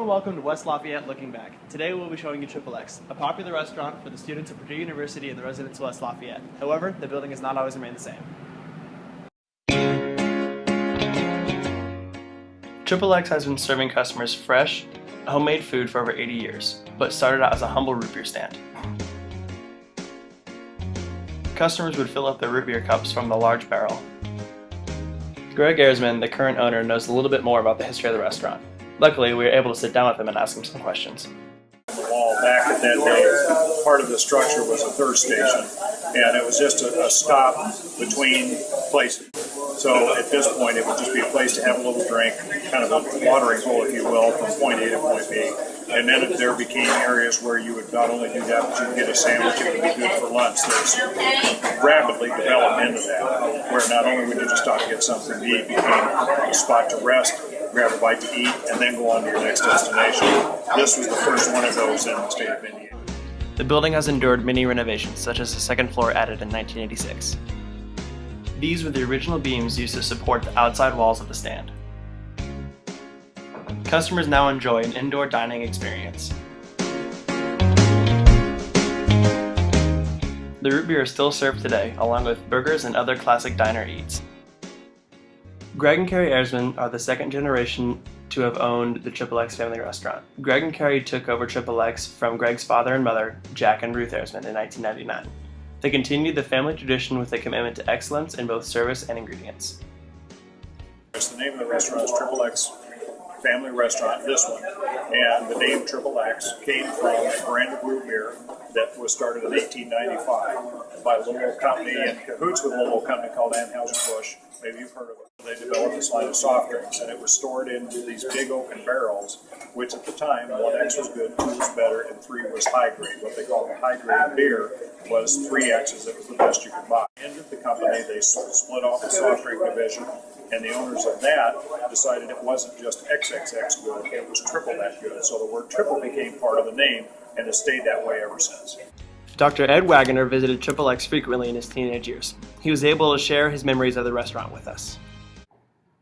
and welcome to West Lafayette Looking Back. Today we'll be showing you TripleXXX, a popular restaurant for the students of Purdue University and the residents of West Lafayette. However, the building has not always remained the same. TripleXXX has been serving customers fresh, homemade food for over 80 years, but started out as a humble root beer stand. Customers would fill up their root beer cups from the large barrel. Greg Erzman, the current owner, knows a little bit more about the history of the restaurant. Luckily, we were able to sit down with him and ask him some questions. The wall back at that day, part of the structure was a thirst station, and it was just a stop between places. So at this point, it would just be a place to have a little drink, kind of a watering hole, if you will, from point A to point B. And then there became areas where you would not only do that, but you would get a sandwich, it would be good for lunch. There's rapidly developed into that, where not only would you just stop to get something to eat, became a spot to rest, grab a bite to eat, and then go on to your next destination. This was the first one of those in the state of Indiana. The building has endured many renovations, such as the second floor added in 1986. These were the original beams used to support the outside walls of the stand. Customers now enjoy an indoor dining experience. The root beer is still served today, along with burgers and other classic diner eats. Greg and Carrie Erzman are the second generation to have owned the TripleXXX family restaurant. Greg and Carrie took over TripleXXX from Greg's father and mother, Jack and Ruth Erzman, in 1999. They continued the family tradition with a commitment to excellence in both service and ingredients. The name of the restaurant is TripleXXX Family Restaurant, this one, and the name TripleXXX came from a brand of root beer that was started in 1895 by a little company in cahoots with a little company called Anheuser-Busch. Maybe you've heard of it. They developed this line of soft drinks, and it was stored in these big oaken barrels, which at the time, 1X was good, 2 was better, and 3 was high grade. What they called a high grade beer was 3X's. It was the best you could buy. Ended the company, they split off the soft drink division, and the owners of that decided it wasn't just XXX good, it was triple that good. So the word triple became part of the name, and has stayed that way ever since. Dr. Ed Wagoner visited TripleXXX frequently in his teenage years. He was able to share his memories of the restaurant with us.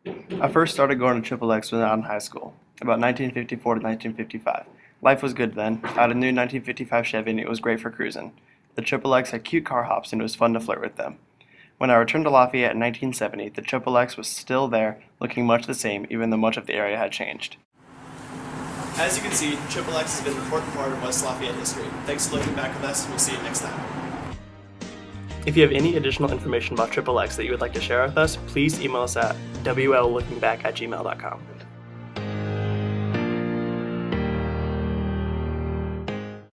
I first started going to TripleXXX when I was in high school, about 1954 to 1955. Life was good then. I had a new 1955 Chevy and it was great for cruising. The TripleXXX had cute car hops and it was fun to flirt with them. When I returned to Lafayette in 1970, the TripleXXX was still there, looking much the same, even though much of the area had changed. As you can see, TripleXXX has been an important part of West Lafayette history. Thanks for looking back with us, and we'll see you next time. If you have any additional information about TripleXXX that you would like to share with us, please email us at wlllookingback@gmail.com.